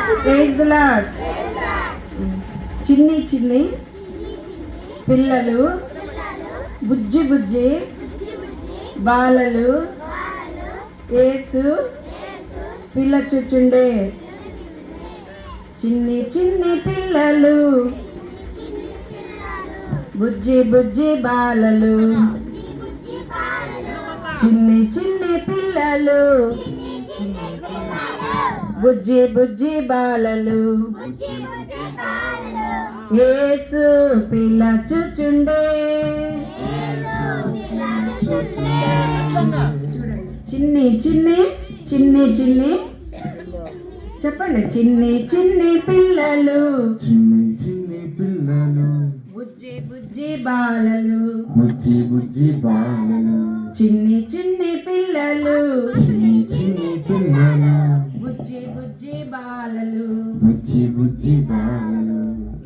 Praise the lord. చిన్ని చిన్ని పిల్లలు బుజ్జి బుజ్జి బాలలు యేసు పిల్లచుచుండే. చిన్ని చిన్ని పిల్లలు బుజ్జి బుజ్జి బాలలు, చిన్ని చిన్ని పిల్లలు బుజ్జి బుజ్జి బాలలు యేసు పిల్లచుచుండే. చిన్ని చిన్ని చిన్ని చిన్ని చెప్పండి. చిన్ని చిన్ని పిల్లలు బుజ్జి బుజ్జి బాలలు, చిన్ని చిన్ని పిల్లలు బుజ్జి బుజ్జి బాలలు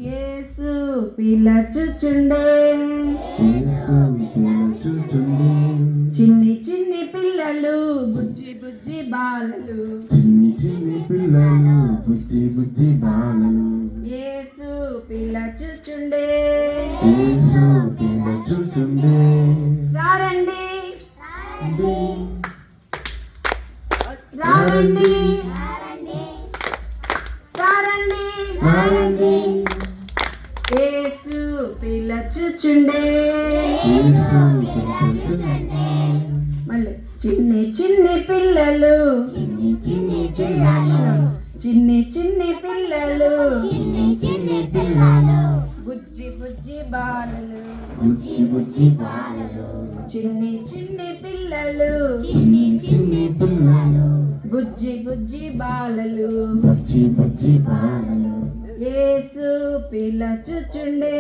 యేసు పిల్లచుచుండే. చిన్ని చిన్ని పిల్లలు బుజ్జి బుజ్జి బాలలు యేసు పిల్లచుచుండే. రారండి రారండి రారండి యేసు పిల్లచుచుండే. మళ్ళీ చిన్ని చిన్ని పిల్లలు చిన్ని చిన్ని పిల్లలు బుజ్జి బుజ్జి బాలలు, చిన్ని చిన్ని పిల్లలు బుజ్జి బుజ్జి బాలలు యేసు పిల్లచుచుండే.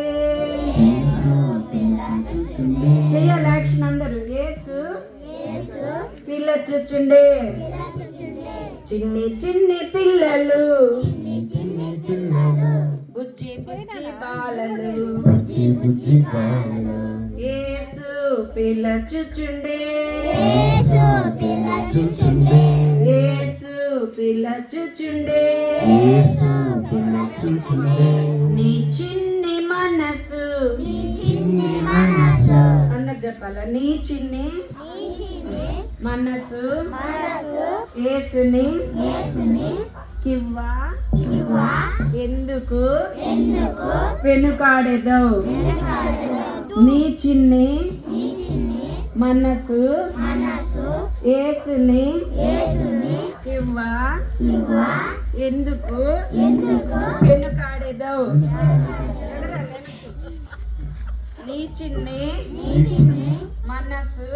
చెయ్యాలి యాక్షన్ అందరూ. యేసు పిల్లచుచుండే. చిన్ని చిన్ని పిల్లలు బుజ్జి బుజ్జి బాలలు యేసు పిల్లచుచుండే. యేసు పిల్లచుచుండే. నీ చిన్ని మనసు అందరు చెప్పాలా? నీ చిన్ని మనసు యేసుని కివ్వా ఎందుకు వెనుకాడెదవు. నీ చిన్ని మనసు యేసుని కివ్వా ఎందుకు వెనుకాడెదవు. నీ చిన్ని మనసు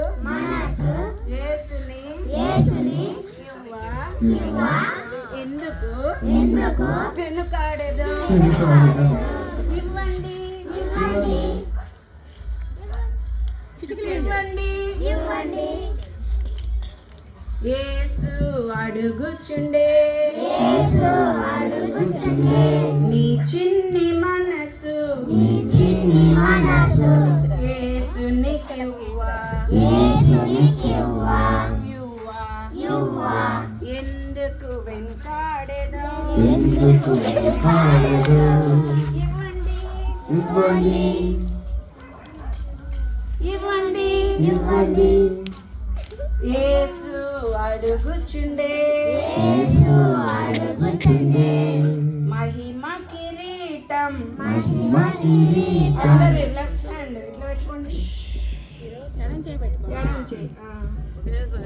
యేసుని కివ్వా ఎందుకు వెనుకాడెదవు. ఇవ్వండి ఇవ్వండి యేసు అడుగుచుండే. నీ చిన్ని మనసు యేసుని కివ్వా ఎందుకు వెనుకాడెదవు. ఇవ్వండి యేసు అడుగుచుండే. మహిమ కిరీటం అందరూ లెఫ్ట్ హ్యాండ్ ఇట్లా పెట్టుకోండి.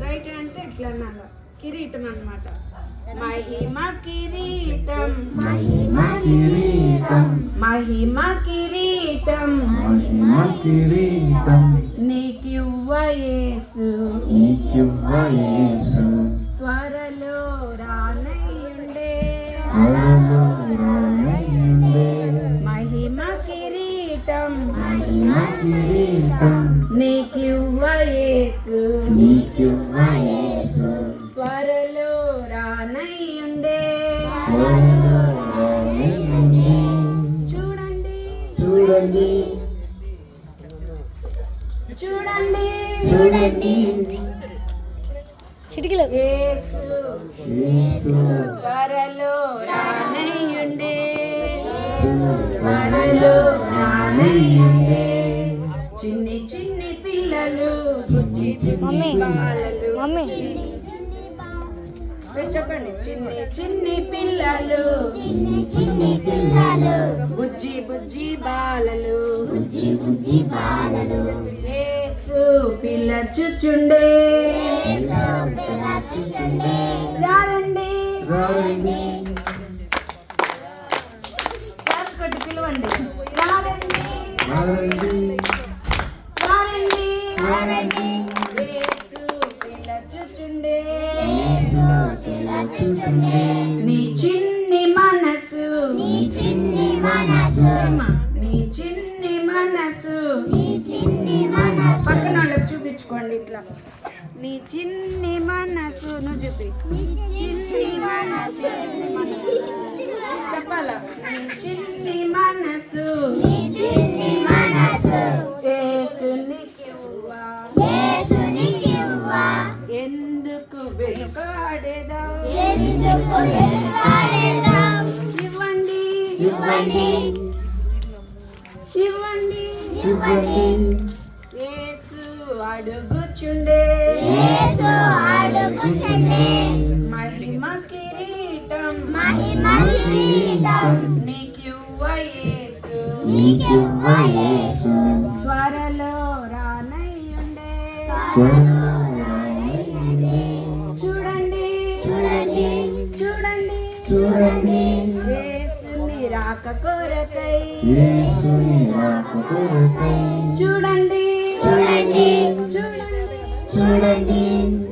రైట్ హ్యాండ్ తో ఇట్లా అన్నాను. కిరీటం అన్నమాట. మహిమ కిరీటం నీకివ్వ యేసు త్వరలో రానయ్యుండే. మహిమ కిరీటం నీకివ్వ యేసు త్వరలో రానయ్యుండే. చూడండి చిటికలు యేసు త్వరలో రానయ్యుండే. త్వరలో రానయ్యుండే. చిన్ని చిన్ని పిల్లలు బుజ్జి బుజ్జి బాలలు. చెప్పండి. చిన్ని చిన్ని పిల్లలు బుజ్జి బుజ్జి బాలలు. యేసు పిల్లచుచుండే. రారండి క్లాస్ కొట్టి పిలవండి. రారండి రారండి. యేసు పిల్లచుచుండే. నీ చిన్ని మనసు నీ చిన్ని మనసు పక్కన వాళ్ళకి చూపించుకోండి ఇట్లా. నీ చిన్ని మనసు నువ్వు చూపి. చిన్ని మనసు చెప్పాలా? నీ చిన్ని మనసు యేసునికివ్వా. ఎందుకు వెనుకాడేదావు? ఇవ్వండి యేసు అడుగుచుండే. మహిమ కిరీటం నీకివ్వ యేసు. త్వరలో రానయ్యుండే. చూడండి యేసుని రాక కొరకై. చూడండి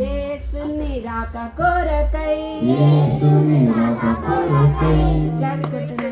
యేసుని రాక కొరకై. క్లాస్ కొట్టండి.